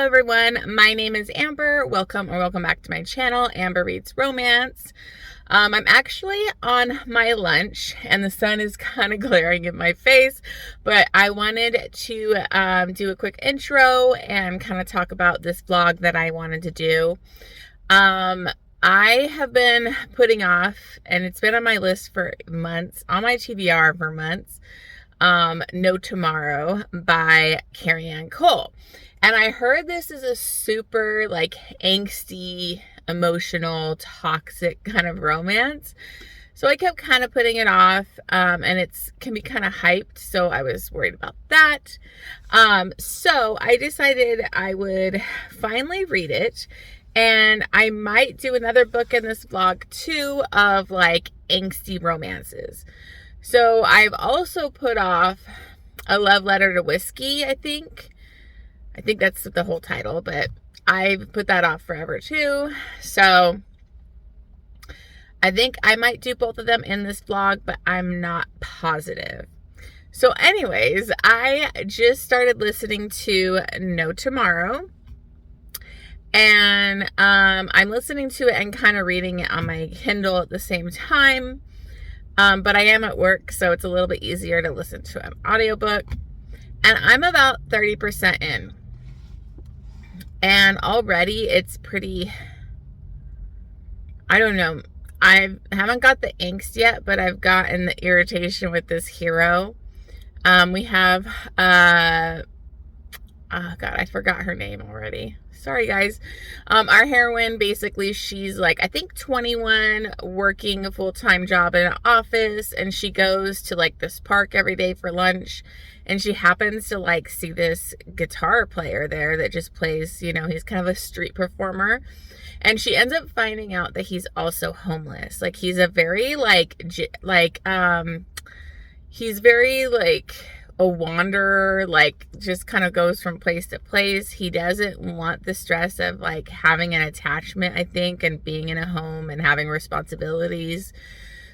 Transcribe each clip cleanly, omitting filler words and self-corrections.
everyone, my name is Amber. Welcome back to my channel, Amber Reads Romance. I'm actually on my lunch and the sun is kind of glaring in my face, but I wanted to do a quick intro and kind of talk about this vlog that I wanted to do. I have been putting off, and it's been on my list for months, on my TBR for months, No Tomorrow by Carian. And I heard this is a super like angsty, emotional, toxic kind of romance. So I kept kind of putting it off, and it can be kind of hyped. So I was worried about that. So I decided I would finally read it, and I might do another book in this vlog too of like angsty romances. So I've also put off A Love Letter to Whiskey, I think that's the whole title, but I've put that off forever too. So I think I might do both of them in this vlog, but I'm not positive. So anyways, I just started listening to No Tomorrow, and I'm listening to it and kind of reading it on my Kindle at the same time. But I am at work, so it's a little bit easier to listen to an audiobook. And I'm about 30% in. And already it's pretty, I don't know. I haven't got the angst yet, but I've gotten the irritation with this hero. We have, oh God, I forgot her name already. Sorry, guys. Our heroine, basically, she's like, I think 21, working a full-time job in an office, and she goes to like this park every day for lunch, and she happens to like see this guitar player there that just plays, you know, he's kind of a street performer, and she ends up finding out that he's also homeless. Like, he's a very he's very like a wanderer, like just kind of goes from place to place. He doesn't want the stress of like having an attachment, I think, and being in a home and having responsibilities.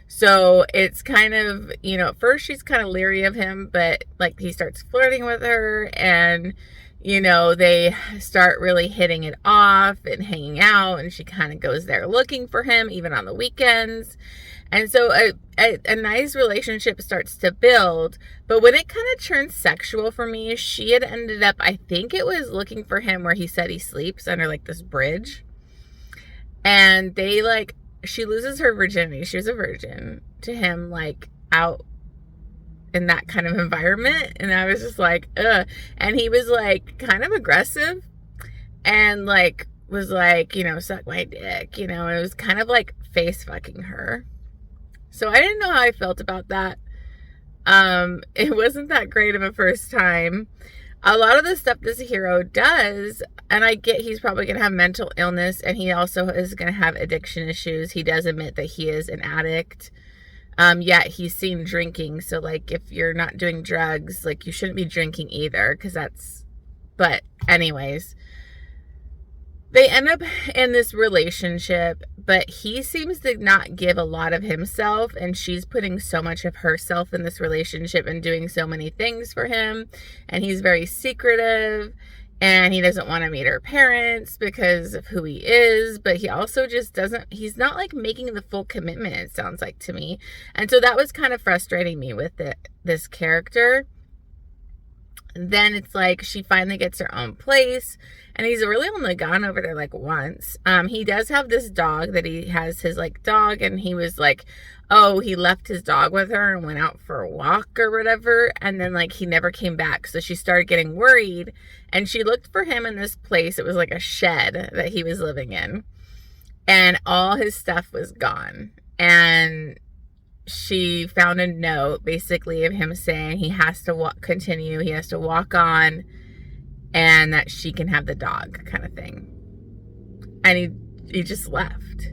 So it's kind of, you know, at first she's kind of leery of him, but like he starts flirting with her, and you know, they start really hitting it off and hanging out, and she kind of goes there looking for him even on the weekends. And so a nice relationship starts to build. But when it kind of turns sexual for me, she had ended up, I think it was looking for him where he said he sleeps under like this bridge. And they like, she loses her virginity. She was a virgin to him, like out in that kind of environment. And I was just like, ugh. And he was like kind of aggressive and like was like, you know, suck my dick, you know. It was kind of like face fucking her. So I didn't know how I felt about that. It wasn't that great of a first time. A lot of the stuff this hero does, and I get he's probably going to have mental illness, and he also is going to have addiction issues. He does admit that he is an addict. Yet he's seen drinking. So like, if you're not doing drugs, like you shouldn't be drinking either, because that's, but anyways. They end up in this relationship, but he seems to not give a lot of himself, and she's putting so much of herself in this relationship and doing so many things for him, and he's very secretive, and he doesn't want to meet her parents because of who he is, but he also just doesn't, he's not like making the full commitment, it sounds like to me. And so that was kind of frustrating me with this character. Then it's like she finally gets her own place, and he's really only gone over there like once. He does have this dog that he has, his like dog, and he was like, oh, he left his dog with her and went out for a walk or whatever, and then like he never came back. So she started getting worried, and she looked for him in this place. It was like a shed that he was living in, and all his stuff was gone. And she found a note basically of him saying he has to continue, he has to walk on, and that she can have the dog kind of thing. And he just left.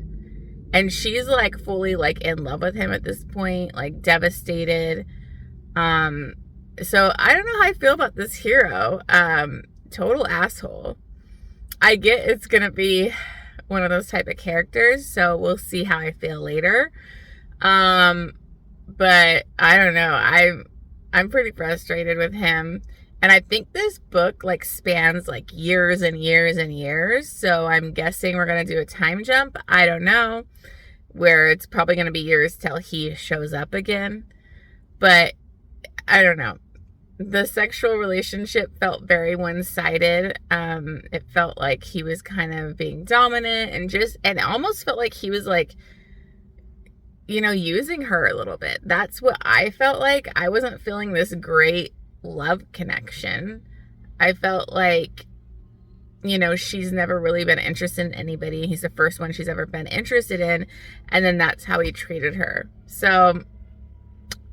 And she's like fully like in love with him at this point, like devastated. So I don't know how I feel about this hero. Total asshole. I get it's gonna be one of those type of characters, so we'll see how I feel later. But I don't know. I'm pretty frustrated with him. And I think this book like spans like years and years and years. So I'm guessing we're going to do a time jump. I don't know, where it's probably going to be years till he shows up again. But I don't know. The sexual relationship felt very one-sided. It felt like he was kind of being dominant and it almost felt like he was like, you know, using her a little bit. That's what I felt like. I wasn't feeling this great love connection. I felt like, you know, she's never really been interested in anybody. He's the first one she's ever been interested in. And then that's how he treated her. So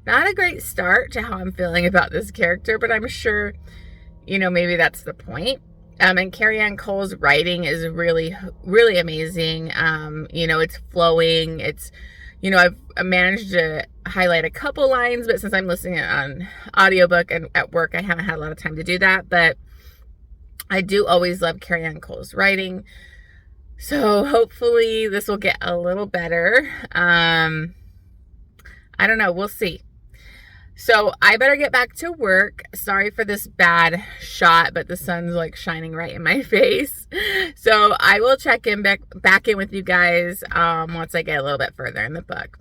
not a great start to how I'm feeling about this character, but I'm sure, you know, maybe that's the point. And Carian Cole's writing is really, really amazing. You know, it's flowing. It's, you know, I've managed to highlight a couple lines, but since I'm listening on audiobook and at work, I haven't had a lot of time to do that. But I do always love Carian Cole's writing. So hopefully this will get a little better. I don't know. We'll see. So I better get back to work. Sorry for this bad shot, but the sun's like shining right in my face. So I will check in back in with you guys once I get a little bit further in the book.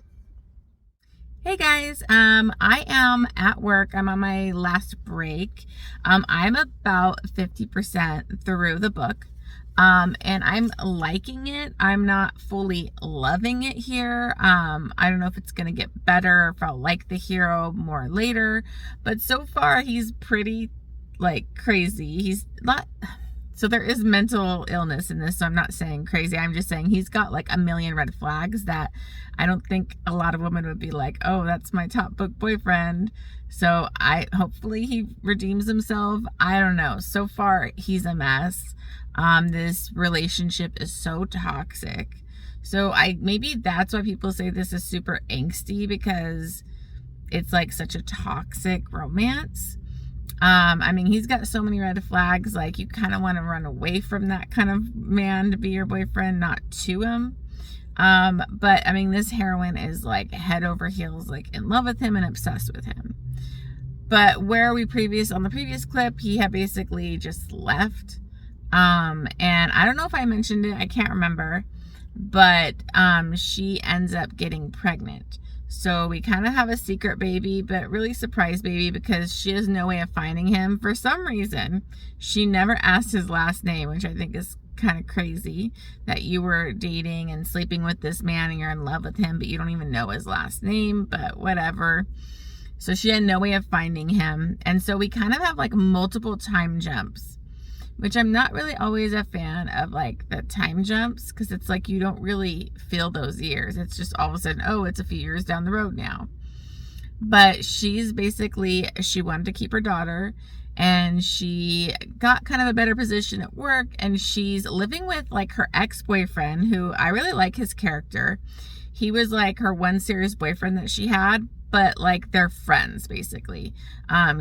Hey guys, I am at work. I'm on my last break. I'm about 50% through the book. And I'm liking it. I'm not fully loving it here. I don't know if it's going to get better, if I'll like the hero more later, but so far he's pretty like crazy. He's not, so there is mental illness in this. So I'm not saying crazy. I'm just saying he's got like a million red flags that I don't think a lot of women would be like, oh, that's my top book boyfriend. So hopefully he redeems himself. I don't know. So far he's a mess. This relationship is so toxic. So maybe that's why people say this is super angsty, because it's like such a toxic romance. I mean, he's got so many red flags, like you kind of want to run away from that kind of man to be your boyfriend, not to him. But I mean, this heroine is like head over heels, like in love with him and obsessed with him. But on the previous clip, he had basically just left. And I don't know if I mentioned it, I can't remember, but, she ends up getting pregnant. So we kind of have a secret baby, but really surprise baby, because she has no way of finding him. For some reason, she never asked his last name, which I think is kind of crazy, that you were dating and sleeping with this man and you're in love with him, but you don't even know his last name, but whatever. So she had no way of finding him. And so we kind of have like multiple time jumps, which I'm not really always a fan of, like the time jumps, because it's like you don't really feel those years. It's just all of a sudden, oh, it's a few years down the road now. But she wanted to keep her daughter, and she got kind of a better position at work, and she's living with like her ex-boyfriend, who I really like his character. He was like her one serious boyfriend that she had, but like they're friends basically.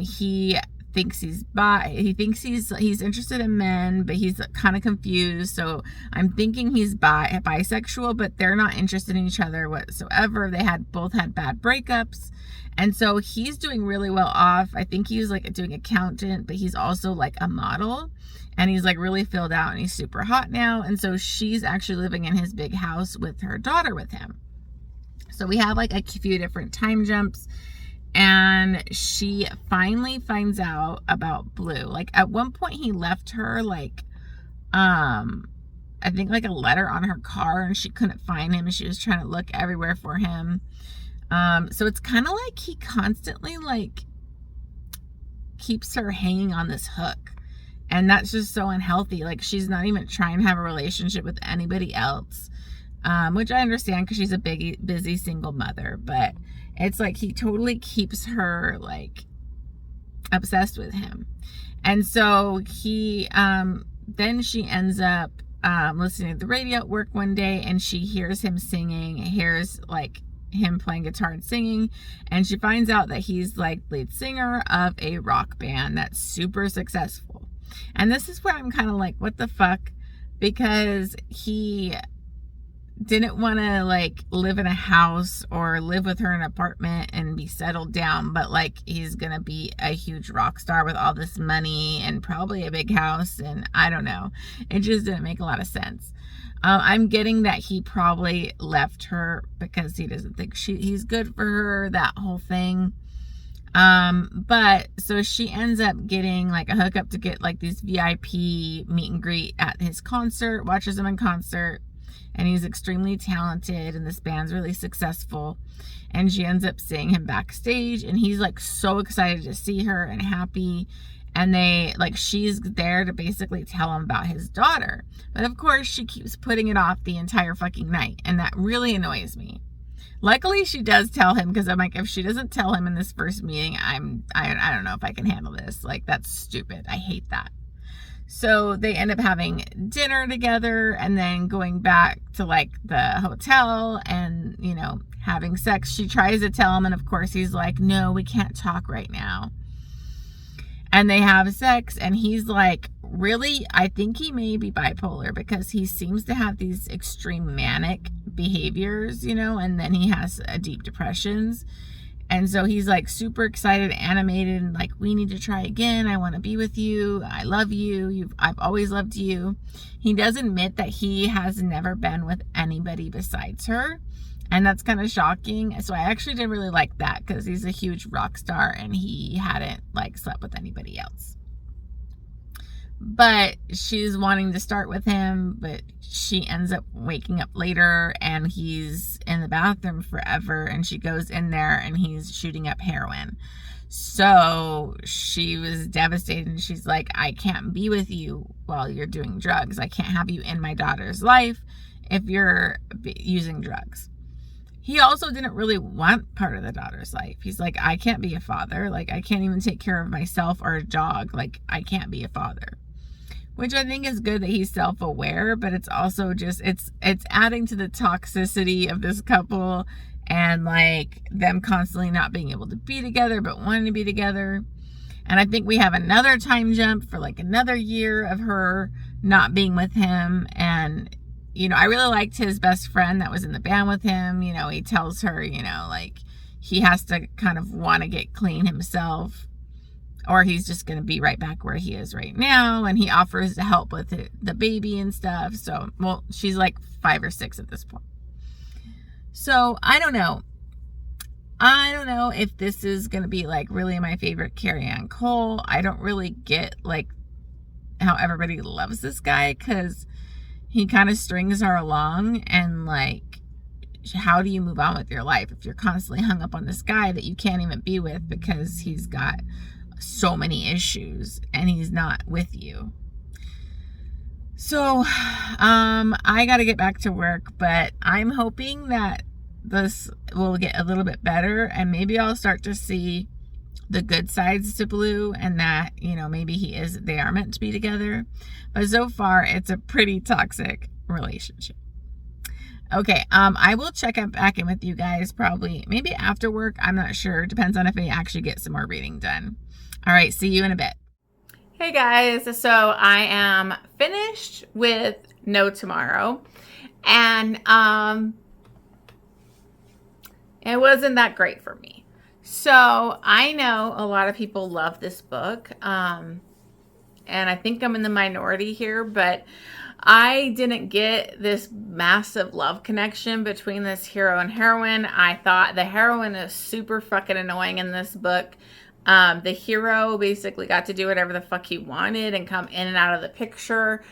He thinks he's bi. He thinks he's interested in men, but he's kind of confused. So I'm thinking he's bisexual, but they're not interested in each other whatsoever. They both had bad breakups. And so he's doing really well off. I think he's like doing accountant, but he's also like a model, and he's like really filled out, and he's super hot now. And so she's actually living in his big house with her daughter with him. So we have like a few different time jumps. And she finally finds out about Blue. Like at one point he left her like, I think like a letter on her car, and she couldn't find him, and she was trying to look everywhere for him. So it's kind of like he constantly like keeps her hanging on this hook, and that's just so unhealthy. Like she's not even trying to have a relationship with anybody else, which I understand because she's a busy single mother, but it's like he totally keeps her like obsessed with him. And so then she ends up listening to the radio at work one day, and she hears him singing, hears like him playing guitar and singing, and she finds out that he's like lead singer of a rock band that's super successful. And this is where I'm kind of like, what the fuck? Because he didn't want to like live in a house or live with her in an apartment and be settled down, but like he's gonna be a huge rock star with all this money and probably a big house, and I don't know, it just didn't make a lot of sense. I'm getting that he probably left her because he doesn't think he's good for her, that whole thing. But so she ends up getting like a hookup to get like these VIP meet and greet at his concert, watches him in concert, and he's extremely talented and this band's really successful, and she ends up seeing him backstage, and he's like so excited to see her and happy, and they like, she's there to basically tell him about his daughter, but of course she keeps putting it off the entire fucking night, and that really annoys me. Luckily she does tell him, because I'm like, if she doesn't tell him in this first meeting, I don't know if I can handle this. Like, that's stupid. I hate that. So they end up having dinner together and then going back to like the hotel and, you know, having sex. She tries to tell him, and of course he's like, no, we can't talk right now. And they have sex, and he's like, really, I think he may be bipolar, because he seems to have these extreme manic behaviors, you know, and then he has deep depressions. And so he's like super excited, animated, and like, we need to try again. I want to be with you. I love you. I've always loved you. He does admit that he has never been with anybody besides her. And that's kind of shocking. So I actually didn't really like that, because he's a huge rock star and he hadn't like slept with anybody else. But she's wanting to start with him, but she ends up waking up later and he's in the bathroom forever, and she goes in there and he's shooting up heroin. So she was devastated, and she's like, I can't be with you while you're doing drugs. I can't have you in my daughter's life if you're using drugs. He also didn't really want part of the daughter's life. He's like, I can't be a father. Like, I can't even take care of myself or a dog. Like, I can't be a father. Which I think is good that he's self-aware, but it's also just, it's adding to the toxicity of this couple, and like them constantly not being able to be together, but wanting to be together. And I think we have another time jump for like another year of her not being with him. And you know, I really liked his best friend that was in the band with him. You know, he tells her, you know, like he has to kind of want to get clean himself, or he's just going to be right back where he is right now. And he offers to help with the baby and stuff. So, well, she's like 5 or 6 at this point. So I don't know. I don't know if this is going to be like really my favorite Carian Cole. I don't really get like how everybody loves this guy, because he kind of strings her along, and like, how do you move on with your life if you're constantly hung up on this guy that you can't even be with because he's got so many issues and he's not with you? So, I got to get back to work, but I'm hoping that this will get a little bit better, and maybe I'll start to see the good sides to Blue, and that, you know, maybe they are meant to be together. But so far it's a pretty toxic relationship. Okay, I will check back in with you guys probably maybe after work. I'm not sure. Depends on if I actually get some more reading done. All right, see you in a bit. Hey guys, so I am finished with No Tomorrow, and it wasn't that great for me. So I know a lot of people love this book, and I think I'm in the minority here, but I didn't get this massive love connection between this hero and heroine. I thought the heroine is super fucking annoying in this book. The hero basically got to do whatever the fuck he wanted and come in and out of the picture.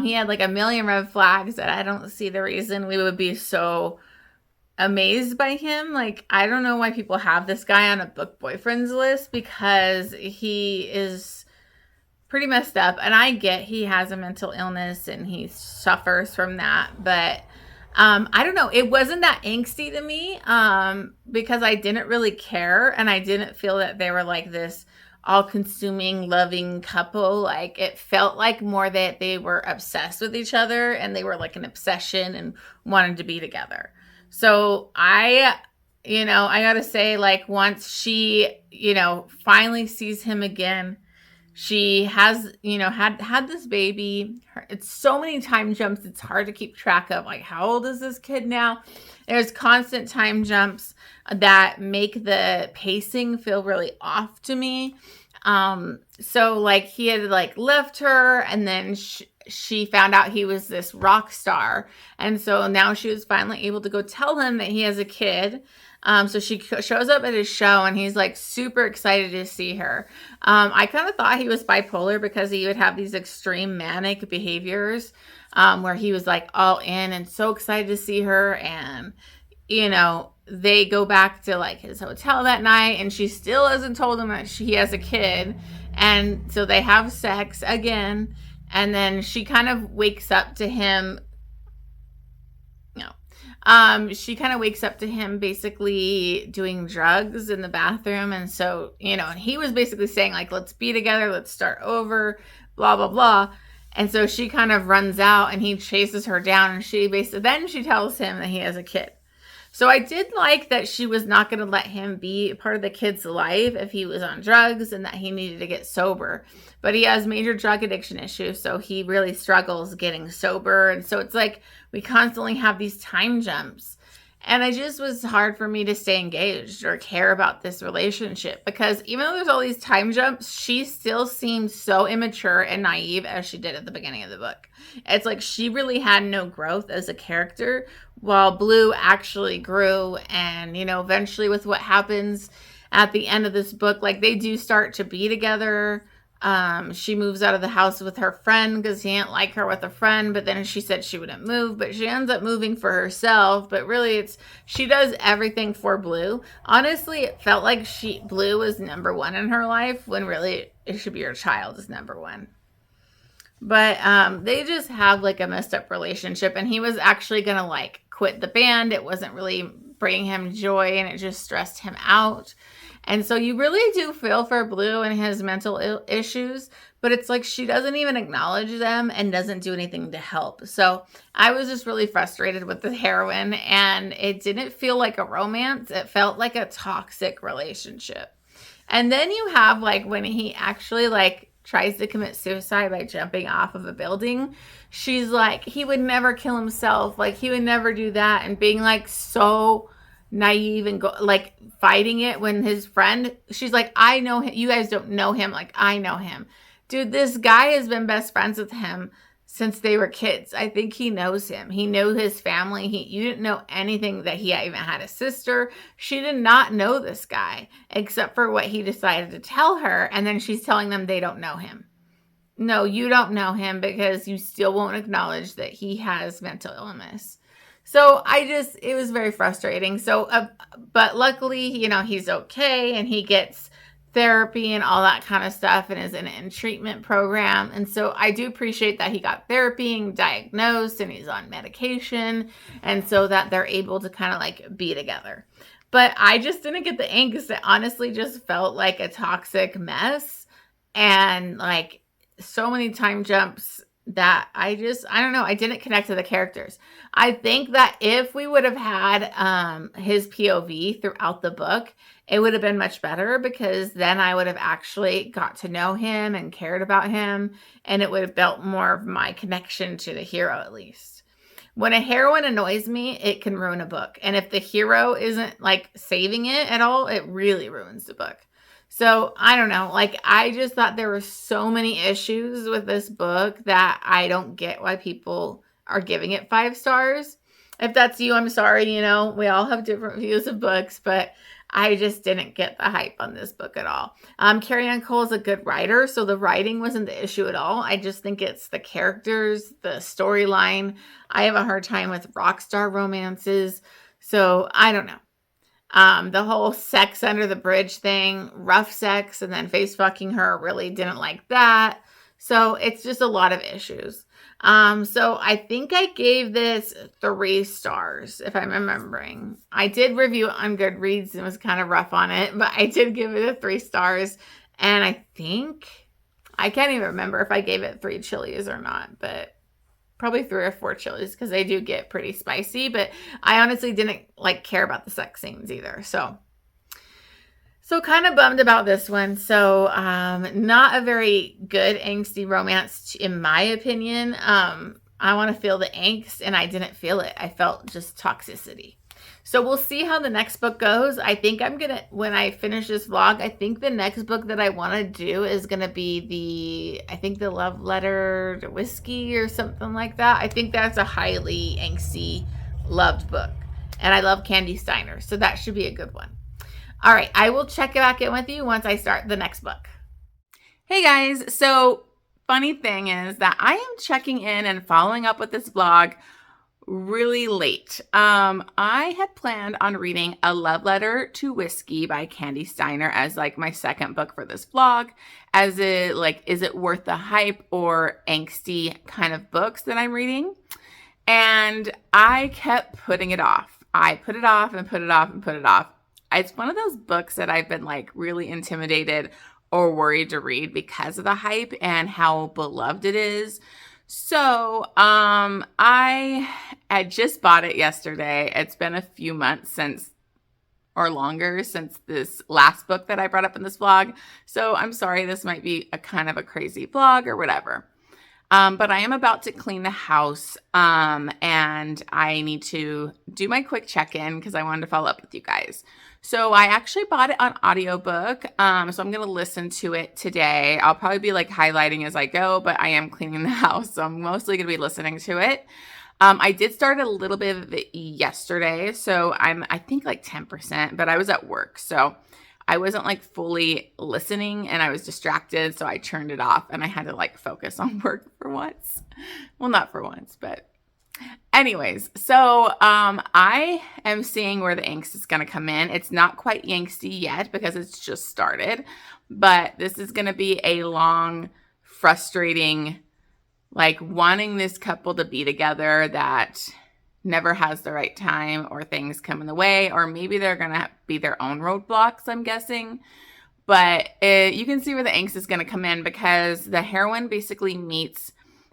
He had like a million red flags that I don't see the reason we would be so amazed by him. Like, I don't know why people have this guy on a book boyfriends list, because he is pretty messed up, and I get he has a mental illness and he suffers from that, but I don't know, it wasn't that angsty to me, because I didn't really care, and I didn't feel that they were like this all-consuming loving couple. Like, it felt like more that they were obsessed with each other, and they were like an obsession and wanted to be together. So I gotta say, like, once she, finally sees him again, she has, had this baby. it's so many time jumps, it's hard to keep track of, like, how old is this kid now? There's constant time jumps that make the pacing feel really off to me. So like he had like left her, and then she found out he was this rock star. And so now she was finally able to go tell him that he has a kid. So she shows up at his show, and he's like super excited to see her. I kind of thought he was bipolar because he would have these extreme manic behaviors, where he was like all in and so excited to see her. And, you know, they go back to like his hotel that night, and she still hasn't told him that he has a kid. And so they have sex again. And then she kind of wakes up to him. She kind of wakes up to him basically doing drugs in the bathroom. And so, you know, and he was basically saying like, let's be together, let's start over, blah, blah, blah. And so she kind of runs out, and he chases her down, and then she tells him that he has a kid. So I did like that she was not going to let him be part of the kid's life if he was on drugs, and that he needed to get sober. But he has major drug addiction issues, so he really struggles getting sober. And so it's like we constantly have these time jumps. And it just was hard for me to stay engaged or care about this relationship, because even though there's all these time jumps, she still seems so immature and naive as she did at the beginning of the book. It's like she really had no growth as a character, while Blue actually grew. And, you know, eventually with what happens at the end of this book, like they do start to be together. She moves out of the house with her friend because he didn't like her with a friend, but then she said she wouldn't move, but she ends up moving for herself. But really she does everything for Blue. Honestly, it felt like Blue was number one in her life, when really it should be her child is number one. But they just have like a messed up relationship, and he was actually gonna like quit the band. It wasn't really bringing him joy, and it just stressed him out. And so you really do feel for Blue and his mental issues, but it's like she doesn't even acknowledge them and doesn't do anything to help. So I was just really frustrated with the heroine, and it didn't feel like a romance. It felt like a toxic relationship. And then you have like when he actually like tries to commit suicide by jumping off of a building, she's like, he would never kill himself. Like he would never do that. And being like so naive and like fighting it, when his friend, she's like, I know him, you guys don't know him, like I know him. Dude, this guy has been best friends with him since they were kids. I think he knows him. He knew his family. You didn't know anything that he even had a sister. She did not know this guy except for what he decided to tell her, and then she's telling them they don't know him. No, you don't know him because you still won't acknowledge that he has mental illness. So it was very frustrating. So, but luckily, you know, he's okay, and he gets therapy and all that kind of stuff, and is in a treatment program. And so I do appreciate that he got therapy and diagnosed, and he's on medication, and so that they're able to kind of like be together. But I just didn't get the angst. It honestly just felt like a toxic mess, and like so many time jumps that I don't know, I didn't connect to the characters. I think that if we would have had his POV throughout the book, it would have been much better, because then I would have actually got to know him and cared about him, and it would have built more of my connection to the hero, at least. When a heroine annoys me, it can ruin a book. And if the hero isn't like saving it at all, it really ruins the book. So I don't know, like I just thought there were so many issues with this book that I don't get why people are giving it 5 stars. If that's you, I'm sorry, you know, we all have different views of books, but I just didn't get the hype on this book at all. Carian Cole is a good writer, so the writing wasn't the issue at all. I just think it's the characters, the storyline. I have a hard time with rock star romances, so I don't know. The whole sex under the bridge thing, rough sex, and then face fucking her, really didn't like that. So it's just a lot of issues. So I think I gave this 3 stars, if I'm remembering. I did review it on Goodreads and was kind of rough on it, but I did give it 3 stars. And I can't even remember if I gave it 3 chilies or not, but probably 3 or 4 chilies, because they do get pretty spicy. But I honestly didn't like care about the sex scenes either. So So kind of bummed about this one. So not a very good angsty romance in my opinion. I want to feel the angst and I didn't feel it. I felt just toxicity. So we'll see how the next book goes. I think I'm going to, when I finish this vlog, I think the next book that I want to do is going to be the Love Letter to Whiskey or something like that. I think that's a highly angsty loved book. And I love Kandi Steiner. So that should be a good one. All right, I will check back in with you once I start the next book. Hey guys, so funny thing is that I am checking in and following up with this vlog really late. I had planned on reading A Love Letter to Whiskey by Kandi Steiner as like my second book for this vlog, as it like, is it worth the hype or angsty kind of books that I'm reading? And I kept putting it off. I put it off and put it off and put it off. It's one of those books that I've been like really intimidated or worried to read because of the hype and how beloved it is. So I just bought it yesterday. It's been a few months or longer since this last book that I brought up in this vlog. So I'm sorry, this might be a kind of a crazy vlog or whatever. But I am about to clean the house and I need to do my quick check-in because I wanted to follow up with you guys. So I actually bought it on audiobook. So I'm going to listen to it today. I'll probably be like highlighting as I go, but I am cleaning the house. So I'm mostly going to be listening to it. I did start a little bit of it yesterday. So I think like 10%, but I was at work. So I wasn't like fully listening and I was distracted. So I turned it off and I had to like focus on work for once. Well, not for once, but anyways, so I am seeing where the angst is going to come in. It's not quite angsty yet because it's just started, but this is going to be a long, frustrating, like wanting this couple to be together that never has the right time or things come in the way, or maybe they're going to be their own roadblocks, I'm guessing. But you can see where the angst is going to come in because the heroine basically meets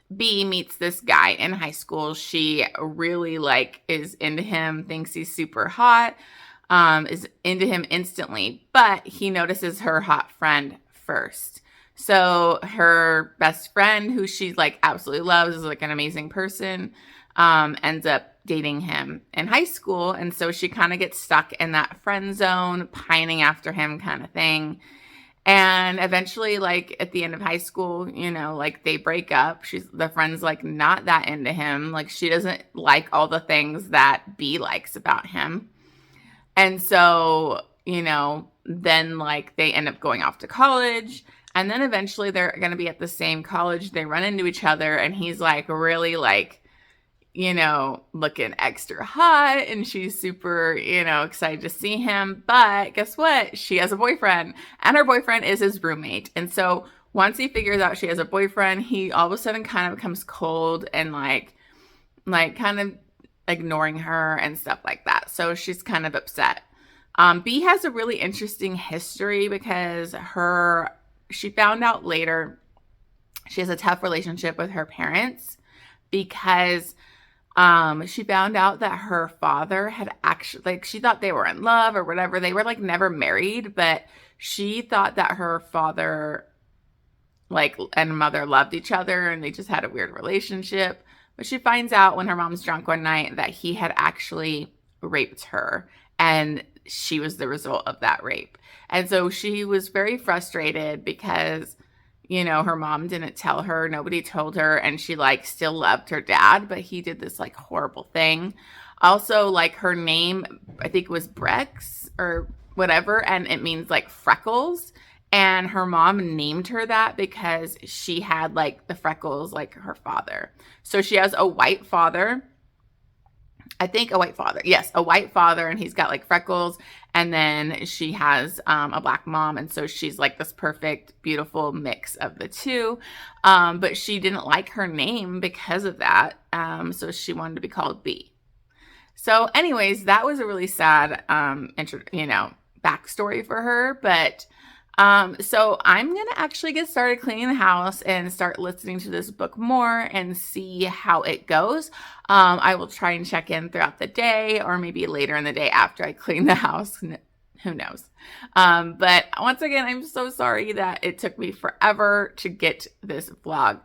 this guy in high school. She really like is into him, thinks he's super hot, is into him instantly, but he notices her hot friend first. So her best friend, who she like absolutely loves, is like an amazing person, ends up dating him in high school. And so she kind of gets stuck in that friend zone, pining after him kind of thing. And eventually, like at the end of high school, you know, like they break up. The friend's like not that into him. Like she doesn't like all the things that B likes about him. And so, you know, then like they end up going off to college. And then eventually they're going to be at the same college. They run into each other and he's like really like, you know, looking extra hot and she's super, you know, excited to see him. But guess what? She has a boyfriend and her boyfriend is his roommate. And so once he figures out she has a boyfriend, he all of a sudden kind of becomes cold and like kind of ignoring her and stuff like that. So she's kind of upset. B has a really interesting history because she found out later she has a tough relationship with her parents because she found out that her father had actually, like, she thought they were in love or whatever. They were like never married, but she thought that her father, like, and mother loved each other and they just had a weird relationship. But she finds out when her mom's drunk one night that he had actually raped her and she was the result of that rape. And so she was very frustrated because, you know, her mom didn't tell her, nobody told her, and she like still loved her dad, but he did this like horrible thing. Also, like her name, I think it was Brex or whatever, and it means like freckles. And her mom named her that because she had like the freckles like her father. So she has a white father. I think a white father. Yes, a white father, and he's got like freckles. And then she has a black mom, and so she's like this perfect, beautiful mix of the two. But she didn't like her name because of that, so she wanted to be called B. So anyways, that was a really sad, backstory for her. But so I'm going to actually get started cleaning the house and start listening to this book more and see how it goes. I will try and check in throughout the day or maybe later in the day after I clean the house. Who knows? But once again, I'm so sorry that it took me forever to get this vlog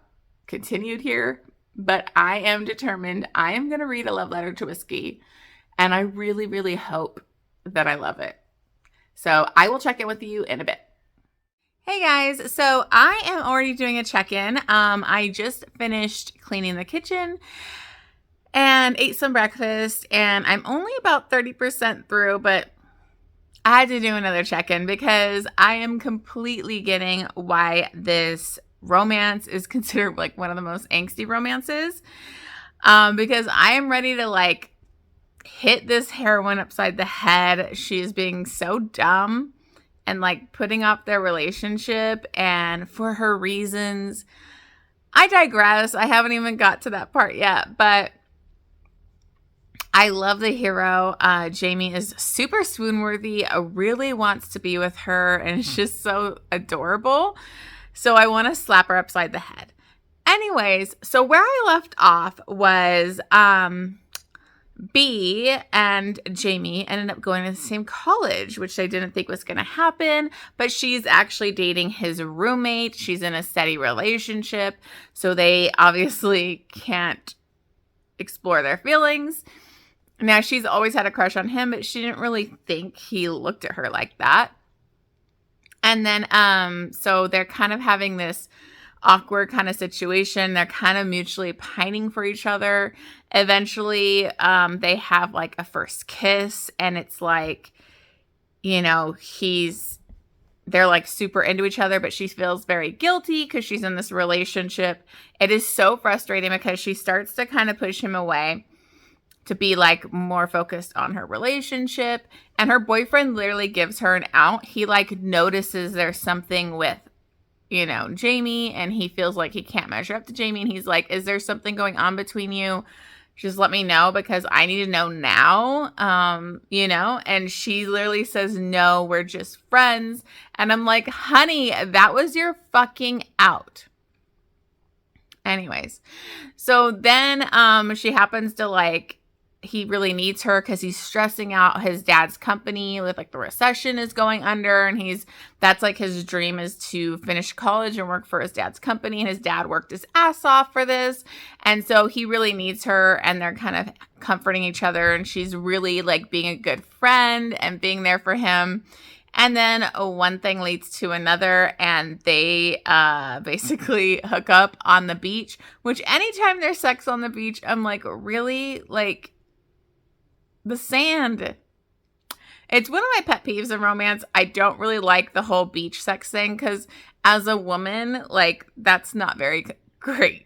continued here. But I am determined. I am going to read A Love Letter to Whiskey. And I really, really hope that I love it. So I will check in with you in a bit. Hey guys, so I am already doing a check-in. I just finished cleaning the kitchen and ate some breakfast, and I'm only about 30% through, but I had to do another check-in because I am completely getting why this romance is considered like one of the most angsty romances. Because I am ready to like hit this heroine upside the head. She is being so dumb and like putting up their relationship, and for her reasons. I digress. I haven't even got to that part yet, but I love the hero. Jamie is super swoon-worthy, really wants to be with her, and it's just so adorable. So I want to slap her upside the head. Anyways, so where I left off was B and Jamie ended up going to the same college, which I didn't think was going to happen, but she's actually dating his roommate. She's in a steady relationship, so they obviously can't explore their feelings. Now, she's always had a crush on him, but she didn't really think he looked at her like that. And then, so they're kind of having this awkward kind of situation. They're kind of mutually pining for each other. Eventually, they have like a first kiss, and it's like, you know, they're like super into each other, but she feels very guilty because she's in this relationship. It is so frustrating because she starts to kind of push him away to be like more focused on her relationship. And her boyfriend literally gives her an out. He like notices there's something with, you know, Jamie, and he feels like he can't measure up to Jamie. And he's like, is there something going on between you? Just let me know because I need to know now, you know? And she literally says, no, we're just friends. And I'm like, honey, that was your fucking out. Anyways, so then she happens to like, he really needs her because he's stressing out his dad's company with like the recession is going under, and that's like his dream is to finish college and work for his dad's company, and his dad worked his ass off for this, and so he really needs her, and they're kind of comforting each other, and she's really like being a good friend and being there for him. And then one thing leads to another, and they basically hook up on the beach, which anytime there's sex on the beach, I'm like, really? Like, the sand. It's one of my pet peeves in romance. I don't really like the whole beach sex thing because as a woman, like, that's not very great.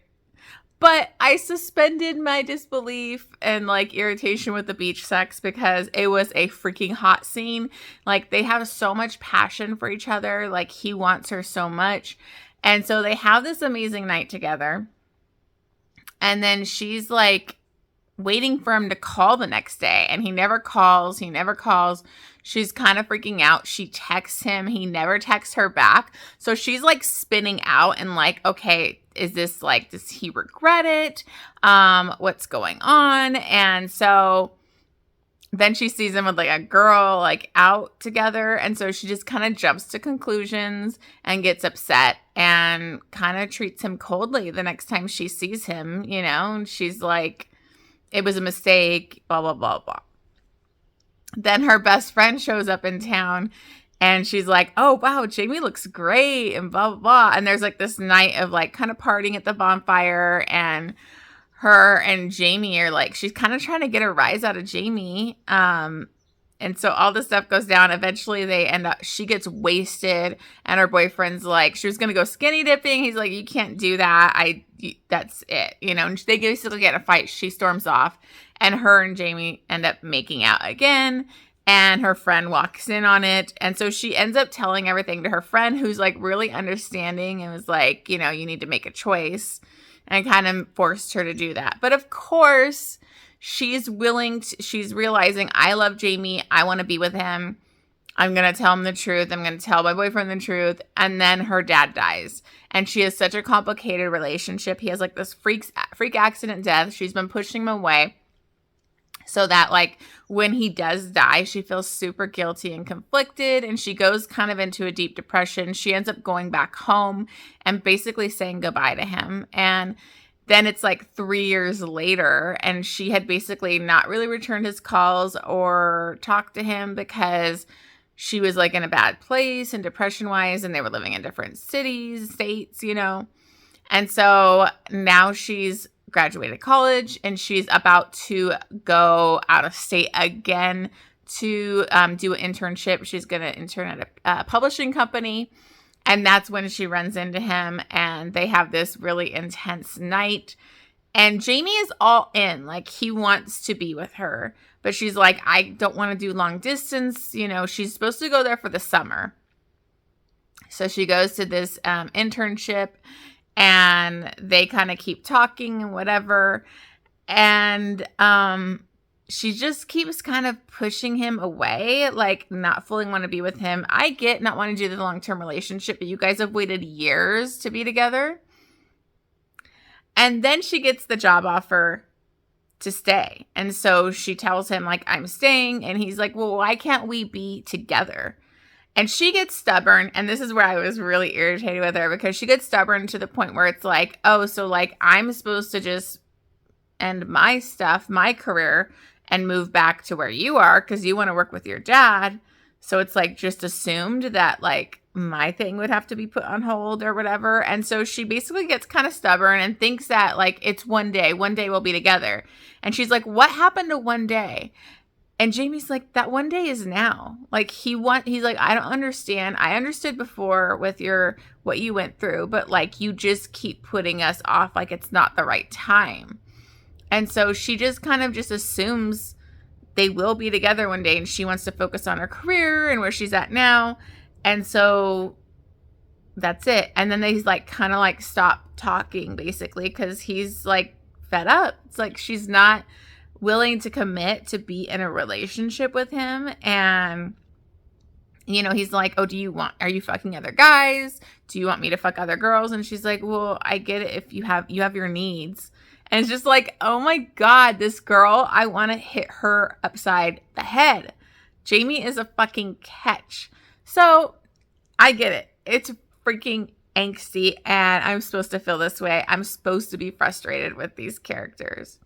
But I suspended my disbelief and like irritation with the beach sex because it was a freaking hot scene. Like, they have so much passion for each other. Like, he wants her so much. And so they have this amazing night together. And then she's like waiting for him to call the next day, and he never calls. She's kind of freaking out. She texts him. He never texts her back. So she's like spinning out and like, okay, is this like, does he regret it? What's going on? And so then she sees him with like a girl like out together. And so she just kind of jumps to conclusions and gets upset and kind of treats him coldly the next time she sees him, you know, and she's like, it was a mistake, blah, blah, blah, blah. Then her best friend shows up in town, and she's like, oh, wow, Jamie looks great, and blah, blah, blah. And there's like this night of like kind of partying at the bonfire, and her and Jamie are like, she's kind of trying to get a rise out of Jamie. And so all this stuff goes down. Eventually they end up, she gets wasted, and her boyfriend's like, she was going to go skinny dipping. He's like, you can't do that. That's it. You know, and they basically get in a fight. She storms off, and her and Jamie end up making out again. And her friend walks in on it. And so she ends up telling everything to her friend, who's like really understanding and was like, you know, you need to make a choice, and kind of forced her to do that. But of course, she's realizing, I love Jamie. I want to be with him. I'm going to tell him the truth. I'm going to tell my boyfriend the truth. And then her dad dies. And she has such a complicated relationship. He has like this freak accident death. She's been pushing him away. So that like when he does die, she feels super guilty and conflicted, and she goes kind of into a deep depression. She ends up going back home and basically saying goodbye to him. And then it's like 3 years later, and she had basically not really returned his calls or talked to him because she was like in a bad place and depression wise, and they were living in different cities, states, you know. And so now she's graduated college and she's about to go out of state again to do an internship. She's going to intern at a publishing company. And that's when she runs into him and they have this really intense night. And Jamie is all in, like he wants to be with her. But she's like, I don't want to do long distance. You know, she's supposed to go there for the summer. So she goes to this internship. And they kind of keep talking and whatever. And she just keeps kind of pushing him away, like not fully want to be with him. I get not wanting to do the long-term relationship, but you guys have waited years to be together. And then she gets the job offer to stay. And so she tells him, like, I'm staying. And he's like, well, why can't we be together? And she gets stubborn, and this is where I was really irritated with her because she gets stubborn to the point where it's like, oh, so like I'm supposed to just end my stuff, my career, and move back to where you are because you want to work with your dad. So it's like just assumed that like my thing would have to be put on hold or whatever. And so she basically gets kind of stubborn and thinks that like it's one day we'll be together. And she's like, what happened to one day? And Jamie's like, that one day is now. Like he's like, I don't understand. I understood before with what you went through, but like you just keep putting us off like it's not the right time. And so she just kind of just assumes they will be together one day and she wants to focus on her career and where she's at now. And so that's it. And then they like kind of like stop talking basically because he's like fed up. It's like she's not willing to commit to be in a relationship with him. And, you know, he's like, oh, are you fucking other guys? Do you want me to fuck other girls? And she's like, well, I get it if you have your needs. And it's just like, oh my God, this girl, I want to hit her upside the head. Jamie is a fucking catch. So I get it. It's freaking angsty and I'm supposed to feel this way. I'm supposed to be frustrated with these characters.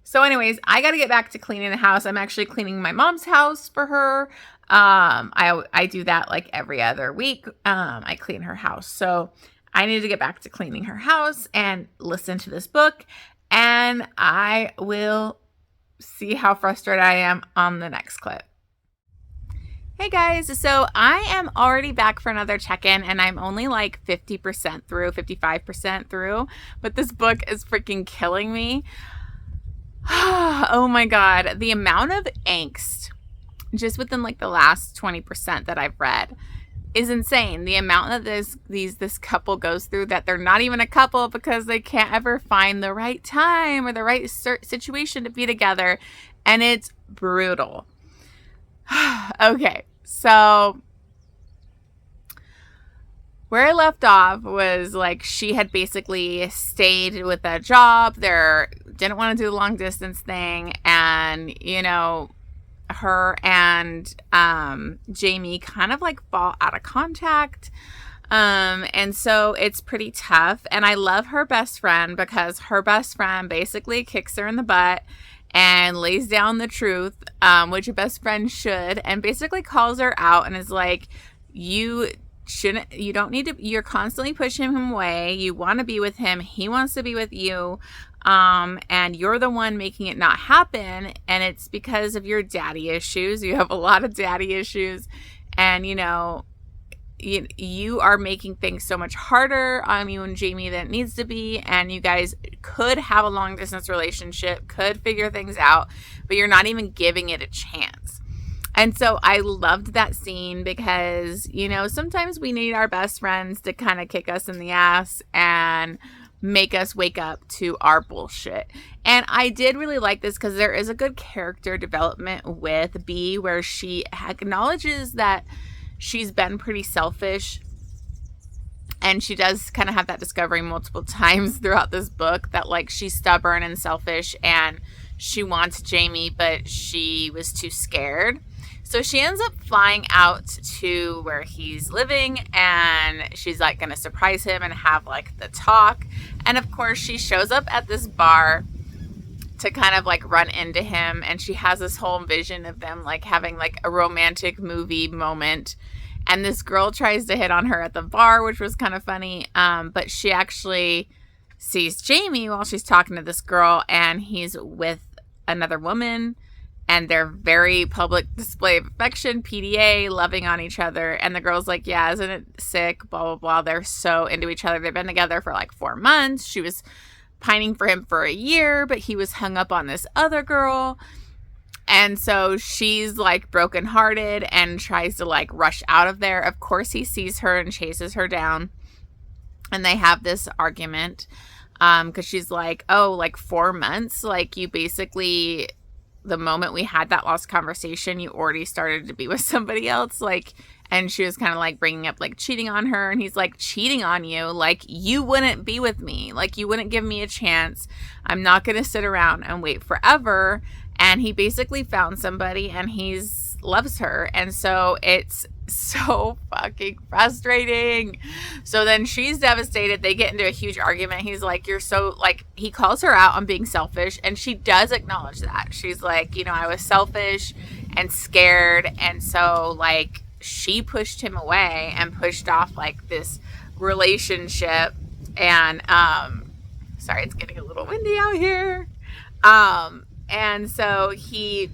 So anyways, I got to get back to cleaning the house. I'm actually cleaning my mom's house for her. I do that like every other week. I clean her house. So I need to get back to cleaning her house and listen to this book. And I will see how frustrated I am on the next clip. Hey guys, so I am already back for another check-in and I'm only like 50% through, 55% through, but this book is freaking killing me. Oh my God, the amount of angst just within like the last 20% that I've read is insane. The amount that this couple goes through that they're not even a couple because they can't ever find the right time or the right situation to be together. And it's brutal. Okay, so where I left off was like she had basically stayed with a job. Didn't want to do the long distance thing. And, you know, her and Jamie kind of like fall out of contact. And so it's pretty tough. And I love her best friend because her best friend basically kicks her in the butt and lays down the truth, which a best friend should, and basically calls her out and is like, you're constantly pushing him away. You want to be with him. He wants to be with you. And you're the one making it not happen. And it's because of your daddy issues. You have a lot of daddy issues. And, you know, you are making things so much harder on you and Jamie than it needs to be. And you guys could have a long distance relationship, could figure things out, but you're not even giving it a chance. And so I loved that scene because, you know, sometimes we need our best friends to kind of kick us in the ass and make us wake up to our bullshit. And I did really like this because there is a good character development with B where she acknowledges that she's been pretty selfish. And she does kind of have that discovery multiple times throughout this book that like she's stubborn and selfish and she wants Jamie, but she was too scared. So she ends up flying out to where he's living, and she's like going to surprise him and have like the talk. And of course she shows up at this bar to kind of like run into him, and she has this whole vision of them like having like a romantic movie moment. And this girl tries to hit on her at the bar, which was kind of funny. But she actually sees Jamie while she's talking to this girl, and he's with another woman, and they're very public display of affection, PDA, loving on each other. And the girl's like, yeah, isn't it sick? Blah, blah, blah. They're so into each other. They've been together for like 4 months. She was pining for him for a year, but he was hung up on this other girl. And so she's like brokenhearted and tries to like rush out of there. Of course, he sees her and chases her down. And they have this argument because she's like, oh, like 4 months? Like you basically, the moment we had that last conversation, you already started to be with somebody else. Like, and she was kind of like bringing up like cheating on her. And he's like, cheating on you? Like you wouldn't be with me. Like you wouldn't give me a chance. I'm not going to sit around and wait forever. And he basically found somebody, and he's loves her. And so it's so fucking frustrating. So then she's devastated. They get into a huge argument. He's like, you're so, like, he calls her out on being selfish, and she does acknowledge that. She's like, you know, I was selfish and scared. And so like she pushed him away and pushed off like this relationship. And sorry, it's getting a little windy out here. And so he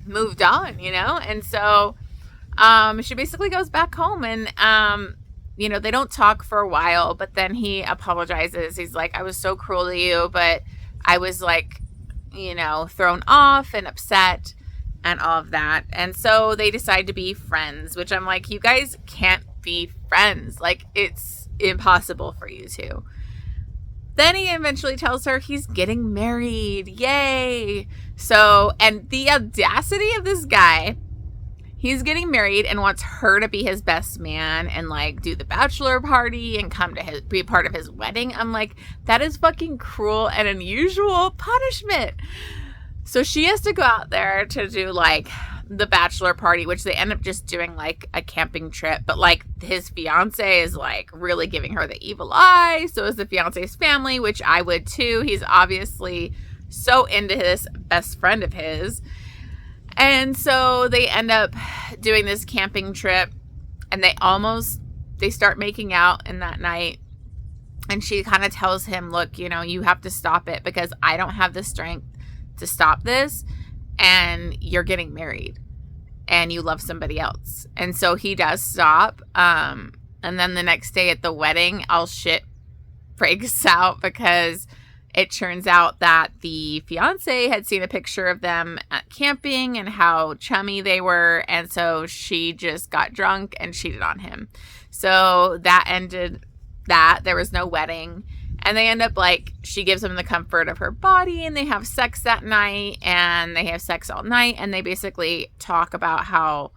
moved on, you know? And so she basically goes back home, and, you know, they don't talk for a while, but then he apologizes. He's like, I was so cruel to you, but I was like, you know, thrown off and upset and all of that. And so they decide to be friends, which I'm like, you guys can't be friends. Like, it's impossible for you to. Then he eventually tells her he's getting married. Yay. So, and the audacity of this guy, he's getting married and wants her to be his best man and like do the bachelor party and come to be part of his wedding. I'm like, that is fucking cruel and unusual punishment. So she has to go out there to do like the bachelor party, which they end up just doing like a camping trip. But like his fiance is like really giving her the evil eye. So is the fiance's family, which I would too. He's obviously so into this best friend of his. And so they end up doing this camping trip, and they start making out in that night. And she kind of tells him, look, you know, you have to stop it because I don't have the strength to stop this. And you're getting married and you love somebody else. And so he does stop. And then the next day at the wedding, all shit breaks out because it turns out that the fiance had seen a picture of them at camping and how chummy they were. And so she just got drunk and cheated on him. So that ended that. There was no wedding. And they end up like, she gives him the comfort of her body, and they have sex that night, and they have sex all night. And they basically talk about how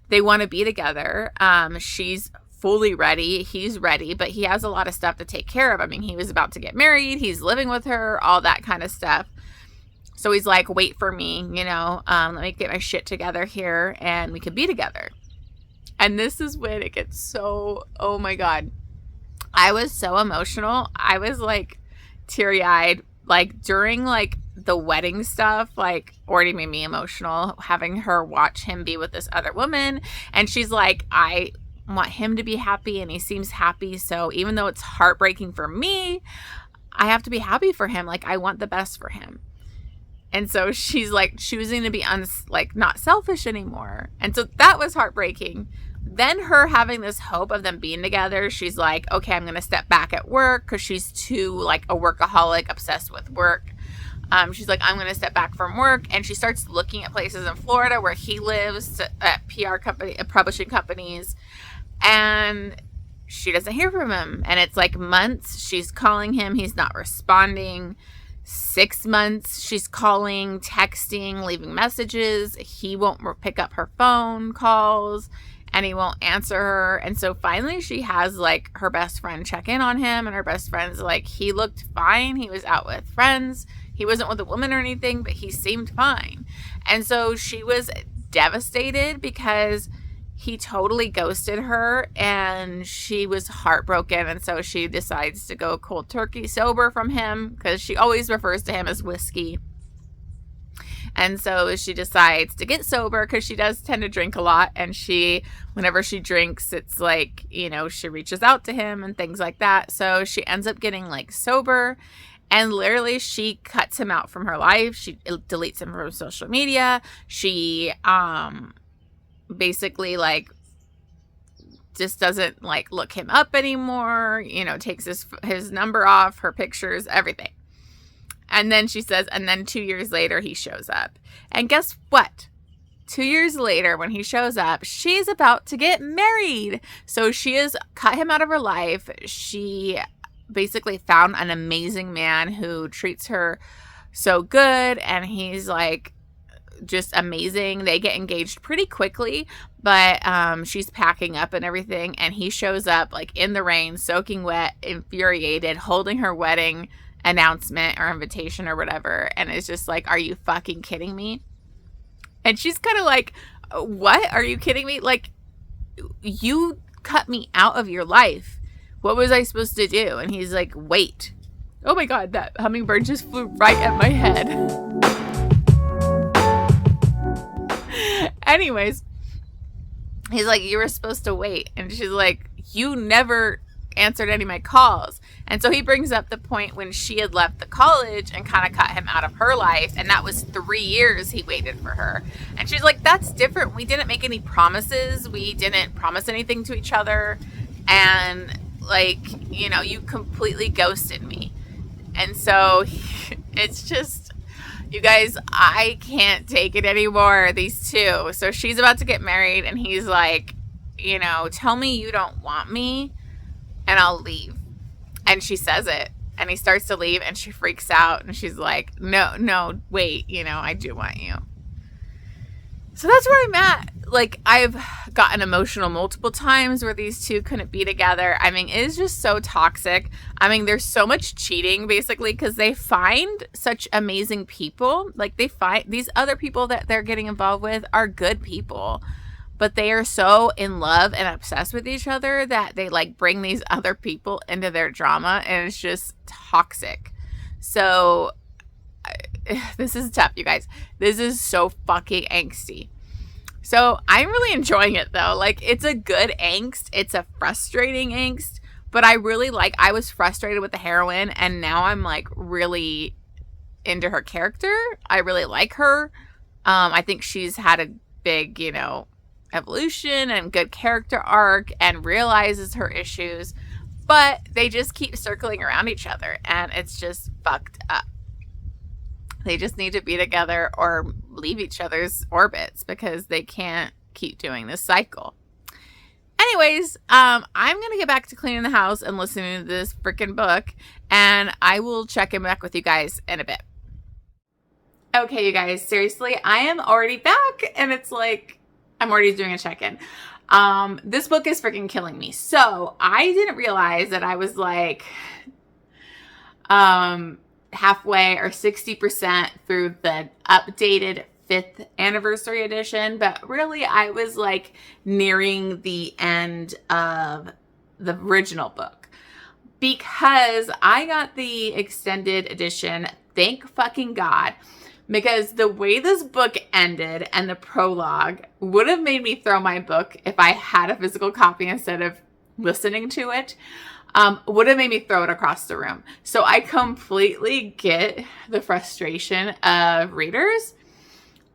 they want to be together. She's fully ready. He's ready, but he has a lot of stuff to take care of. I mean, he was about to get married. He's living with her, all that kind of stuff. So he's like, wait for me, you know, let me get my shit together here and we could be together. And this is when it gets so, oh my God. I was so emotional. I was like teary-eyed, like during like the wedding stuff, like already made me emotional having her watch him be with this other woman. And she's like, I want him to be happy and he seems happy. So even though it's heartbreaking for me, I have to be happy for him. Like I want the best for him. And so she's like choosing to be not selfish anymore. And so that was heartbreaking. Then her having this hope of them being together, she's like, okay, I'm going to step back at work because she's too like a workaholic, obsessed with work. She's like, I'm going to step back from work. And she starts looking at places in Florida where he lives, at publishing companies. And she doesn't hear from him. And it's like months. She's calling him. He's not responding. 6 months. She's calling, texting, leaving messages. He won't pick up her phone calls. And he won't answer her. And so finally she has like her best friend check in on him. And her best friend's like, he looked fine. He was out with friends. He wasn't with a woman or anything, but he seemed fine. And so she was devastated because he totally ghosted her, and she was heartbroken. And so she decides to go cold turkey sober from him, because she always refers to him as whiskey. And so she decides to get sober, because she does tend to drink a lot. And whenever she drinks, it's like, you know, she reaches out to him and things like that. So she ends up getting like sober, and literally she cuts him out from her life. She deletes him from social media. She, basically like just doesn't like look him up anymore, you know, takes his number off, her pictures, everything. And then she says, and then 2 years later he shows up. And guess what? 2 years later, when he shows up, she's about to get married. So she has cut him out of her life. She basically found an amazing man who treats her so good, and he's like just amazing. They get engaged pretty quickly, but she's packing up and everything, and he shows up like in the rain, soaking wet, infuriated, holding her wedding announcement or invitation or whatever, and it's just like, are you fucking kidding me? And she's kind of like, what? Are you kidding me? Like, you cut me out of your life. What was I supposed to do? And he's like, wait. Oh my God, that hummingbird just flew right at my head. Anyways, he's like, you were supposed to wait. And she's like, you never answered any of my calls. And so he brings up the point when she had left the college and kind of cut him out of her life. And that was 3 years he waited for her. And she's like, that's different. We didn't make any promises. We didn't promise anything to each other. And like, you know, you completely ghosted me. And so it's just, you guys, I can't take it anymore, these two. So she's about to get married, and he's like, you know, tell me you don't want me and I'll leave. And she says it, and he starts to leave, and she freaks out, and she's like, no, wait, you know, I do want you. So that's where I'm at. Like, I've gotten emotional multiple times where these two couldn't be together. I mean, it is just so toxic. I mean, there's so much cheating, basically, because they find such amazing people. Like, they find these other people that they're getting involved with are good people, but they are so in love and obsessed with each other that they, like, bring these other people into their drama, and it's just toxic. So this is tough, you guys. This is so fucking angsty. So I'm really enjoying it, though. Like, it's a good angst. It's a frustrating angst. But I was frustrated with the heroine, and now I'm, like, really into her character. I really like her. I think she's had a big, you know, evolution and good character arc and realizes her issues. But they just keep circling around each other, and it's just fucked up. They just need to be together or leave each other's orbits, because they can't keep doing this cycle. Anyways, I'm going to get back to cleaning the house and listening to this freaking book, and I will check in back with you guys in a bit. Okay, you guys, seriously, I am already back, and it's like, I'm already doing a check-in. This book is freaking killing me. So I didn't realize that I was like, halfway or 60% through the updated 5th anniversary edition, but really I was like nearing the end of the original book, because I got the extended edition, thank fucking God, because the way this book ended and the prologue would have made me throw my book if I had a physical copy instead of listening to it. Would have made me throw it across the room. So I completely get the frustration of readers.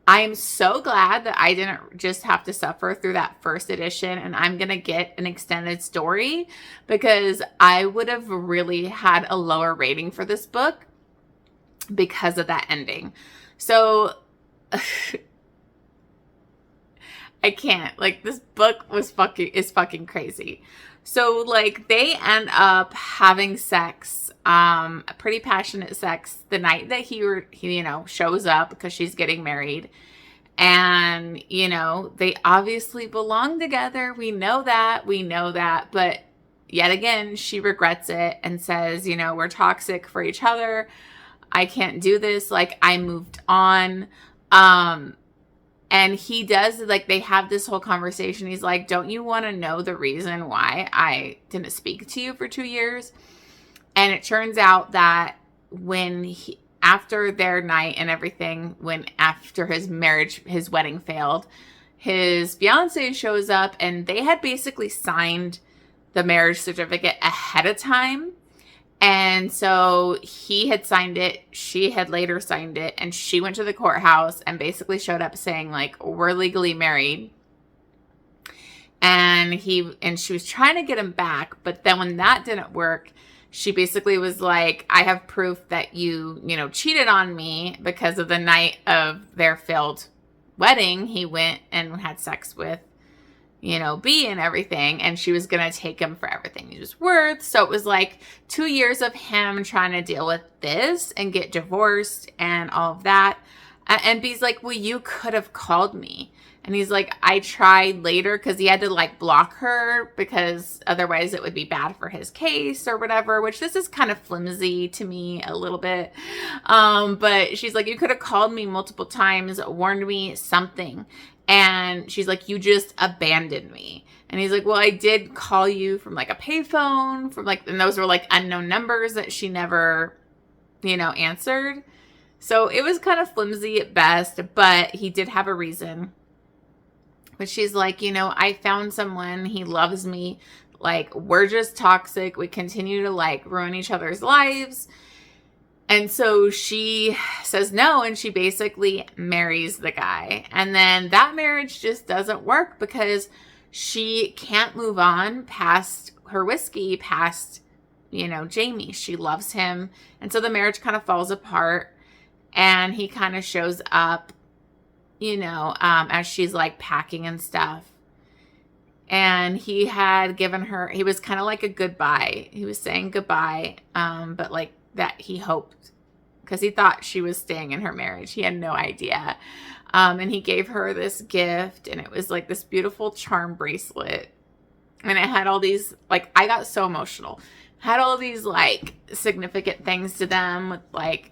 I am so glad that I didn't just have to suffer through that first edition, and I'm going to get an extended story, because I would have really had a lower rating for this book because of that ending. So I can't, like, this book is fucking crazy. So, like, they end up having sex, pretty passionate sex, the night that he you know, shows up, because she's getting married. And, you know, they obviously belong together. We know that. But yet again, she regrets it and says, you know, we're toxic for each other. I can't do this. Like, I moved on. And he does, like, they have this whole conversation. He's like, don't you want to know the reason why I didn't speak to you for 2 years? And it turns out that after their night and everything, after his wedding failed, his fiance shows up, and they had basically signed the marriage certificate ahead of time. And so he had signed it, she had later signed it, and she went to the courthouse and basically showed up saying, like, we're legally married. And she was trying to get him back, but then when that didn't work, she basically was like, I have proof that you cheated on me, because of the night of their failed wedding, he went and had sex with B and everything, and she was going to take him for everything he was worth. So it was like 2 years of him trying to deal with this and get divorced and all of that. And B's like, well, you could have called me. And he's like, I tried later, because he had to like block her, because otherwise it would be bad for his case or whatever, which this is kind of flimsy to me a little bit. But she's like, you could have called me multiple times, warned me, something. And she's like, you just abandoned me. And he's like, well, I did call you from like a payphone, and those were like unknown numbers that she never, answered. So it was kind of flimsy at best, but he did have a reason. But she's like, I found someone, he loves me. Like, we're just toxic. We continue to like ruin each other's lives. And so she says no, and she basically marries the guy. And then that marriage just doesn't work, because she can't move on past her whiskey, past, Jamie. She loves him. And so the marriage kind of falls apart, and he kind of shows up, as she's like packing and stuff. And he had given her, he was kind of like a goodbye. He was saying goodbye, but like, that he hoped, because he thought she was staying in her marriage. He had no idea. And he gave her this gift, and it was like this beautiful charm bracelet. And it had all these, like, I got so emotional. Had all these like significant things to them, with like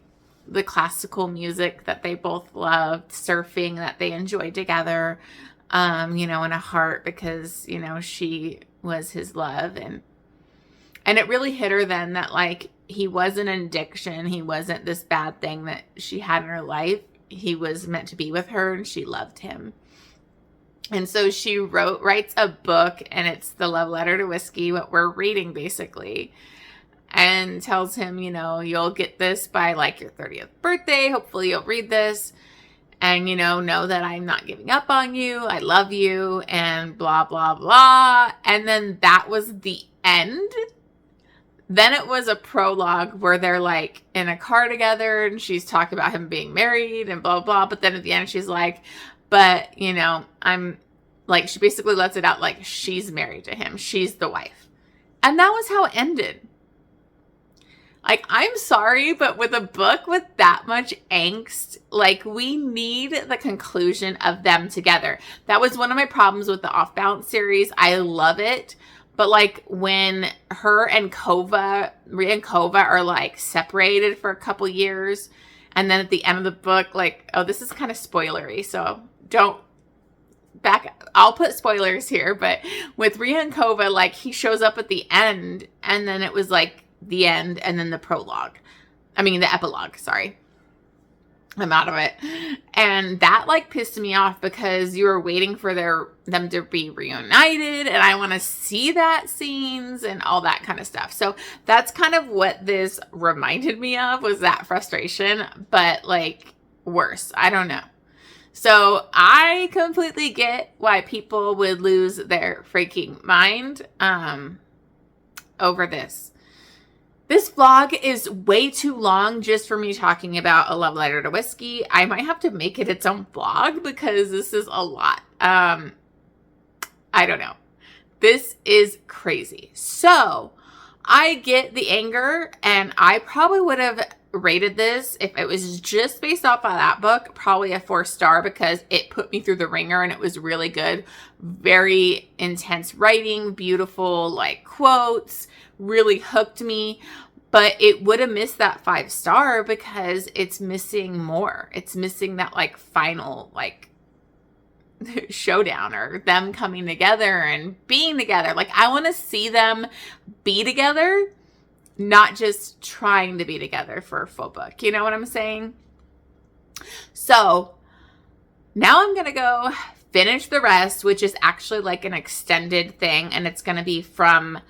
the classical music that they both loved, surfing that they enjoyed together, and a heart, because, she was his love. And it really hit her then that like, he wasn't an addiction. He wasn't this bad thing that she had in her life. He was meant to be with her, and she loved him. And so she writes a book, and it's the love letter to whiskey, what we're reading basically, and tells him, you'll get this by like your 30th birthday. Hopefully you'll read this and, know that I'm not giving up on you. I love you, and blah, blah, blah. And then that was the end. Then it was a prologue where they're like in a car together, and she's talking about him being married and blah, blah. But then at the end, she's like, but, I'm like, she basically lets it out like she's married to him. She's the wife. And that was how it ended. Like, I'm sorry, but with a book with that much angst, like, we need the conclusion of them together. That was one of my problems with the Off Balance series. I love it. But like, when her and Rhea and Kova are like separated for a couple years, and then at the end of the book, like, oh, this is kind of spoilery, so I'll put spoilers here, but with Rhea and Kova, like, he shows up at the end, and then it was like the end, and then the epilogue, sorry. I'm out of it. And that like pissed me off, because you were waiting for them to be reunited, and I want to see that scenes and all that kind of stuff. So that's kind of what this reminded me of, was that frustration, but like worse. I don't know. So I completely get why people would lose their freaking mind over this. This vlog is way too long just for me talking about a love letter to whiskey. I might have to make it its own vlog, because this is a lot. I don't know. This is crazy. So I get the anger, and I probably would have rated this, if it was just based off of that book, probably a 4-star, because it put me through the ringer, and it was really good. Very intense writing, beautiful like quotes, really hooked me. But it would have missed that 5-star because it's missing more. It's missing that like final like showdown or them coming together and being together. Like I want to see them be together, not just trying to be together for a full book. You know what I'm saying? So now I'm going to go finish the rest, which is actually like an extended thing. And it's going to be from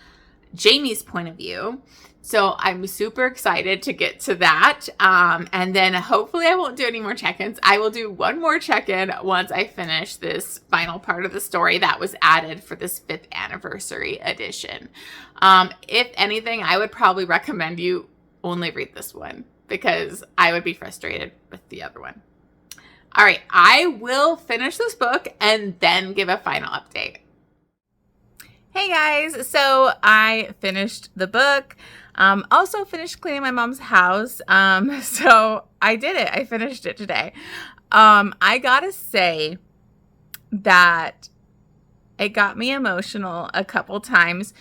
Jamie's point of view. So I'm super excited to get to that. And then hopefully I won't do any more check-ins. I will do one more check-in once I finish this final part of the story that was added for this 5th anniversary edition. If anything, I would probably recommend you only read this one because I would be frustrated with the other one. All right, I will finish this book and then give a final update. Hey guys, so I finished the book. Also finished cleaning my mom's house. So I did it. I finished it today. I gotta say that it got me emotional a couple times.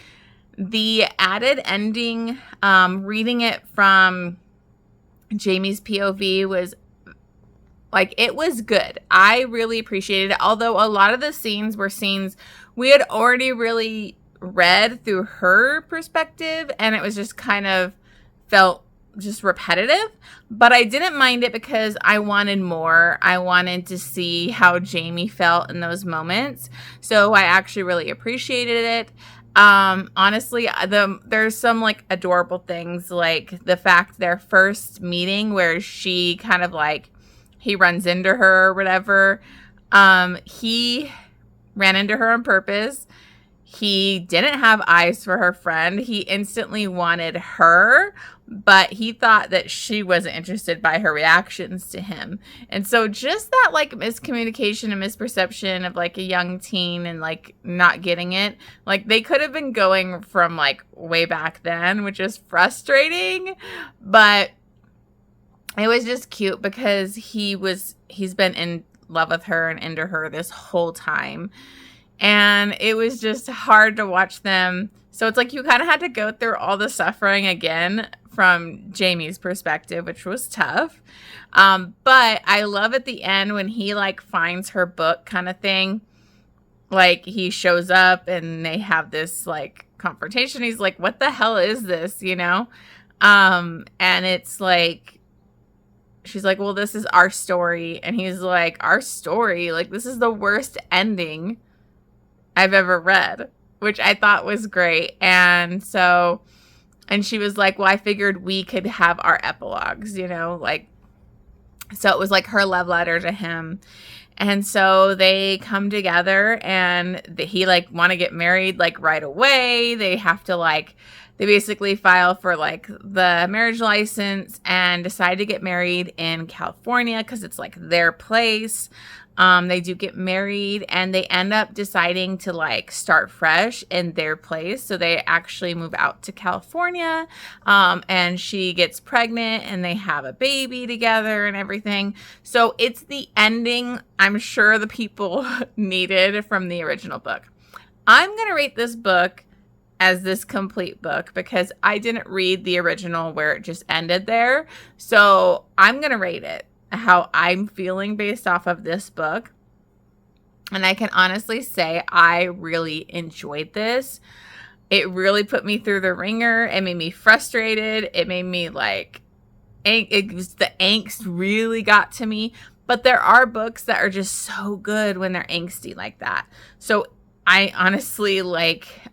The added ending, reading it from Jamie's POV was like, it was good. I really appreciated it. Although a lot of the scenes were scenes we had already really read through her perspective, and it was just kind of felt just repetitive, but I didn't mind it because I wanted more. I wanted to see how Jamie felt in those moments. So I actually really appreciated it. Honestly, there's some like adorable things, like the fact their first meeting where she kind of like, he runs into her or whatever. He ran into her on purpose. He didn't have eyes for her friend. He instantly wanted her, but he thought that she wasn't interested by her reactions to him. And so just that like miscommunication and misperception of like a young teen and like not getting it, like they could have been going from like way back then, which is frustrating, but it was just cute because he's been in love with her and into her this whole time. And it was just hard to watch them. So it's like you kind of had to go through all the suffering again from Jamie's perspective, which was tough. But I love at the end when he like finds her book kind of thing. Like he shows up and they have this like confrontation. He's like, what the hell is this? You know? And it's like, she's like, well, this is our story. And he's like, our story? Like, this is the worst ending I've ever read, which I thought was great. And so, and she was like, well, I figured we could have our epilogues, you know, like, so it was like her love letter to him. And so they come together and he like want to get married like right away. They have to like, they basically file for like the marriage license and decide to get married in California because it's like their place. They do get married and they end up deciding to like start fresh in their place. So they actually move out to California, and she gets pregnant and they have a baby together and everything. So it's the ending I'm sure the people needed from the original book. I'm going to rate this book as this complete book because I didn't read the original where it just ended there. So I'm going to rate it how I'm feeling based off of this book. And I can honestly say I really enjoyed this. It really put me through the ringer. It made me frustrated. It made me like, the angst really got to me. But there are books that are just so good when they're angsty like that. So I honestly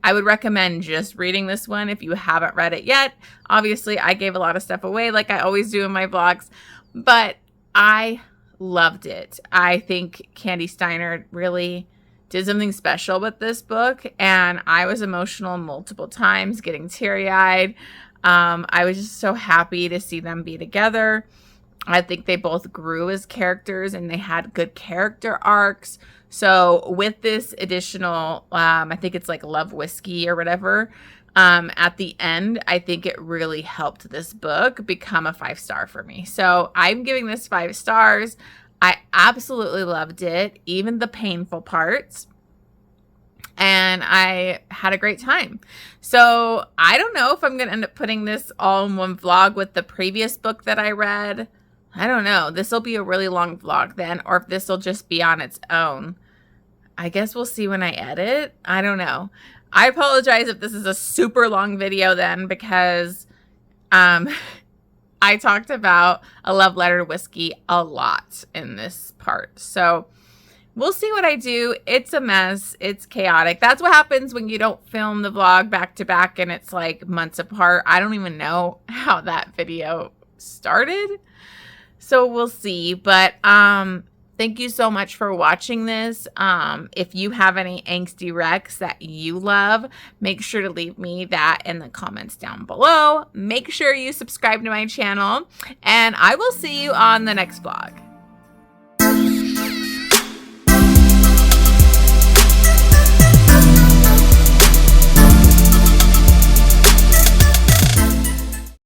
I would recommend just reading this one if you haven't read it yet. Obviously, I gave a lot of stuff away like I always do in my vlogs, but I loved it. I think Kandi Steiner really did something special with this book, and I was emotional multiple times, getting teary-eyed. I was just so happy to see them be together. I think they both grew as characters, and they had good character arcs. So with this additional, I think it's like Love Whiskey or whatever, at the end, I think it really helped this book become a 5-star for me. So I'm giving this 5 stars. I absolutely loved it, even the painful parts. and I had a great time. So I don't know if I'm going to end up putting this all in one vlog with the previous book that I read. I don't know. This will be a really long vlog then, or if this will just be on its own. I guess we'll see when I edit. I don't know. I apologize if this is a super long video then, because I talked about A Love Letter to Whiskey a lot in this part. So we'll see what I do. It's a mess. It's chaotic. That's what happens when you don't film the vlog back to back and it's like months apart. I don't even know how that video started. So we'll see. But thank you so much for watching this. If you have any angsty recs that you love, make sure to leave me that in the comments down below. Make sure you subscribe to my channel, and I will see you on the next vlog.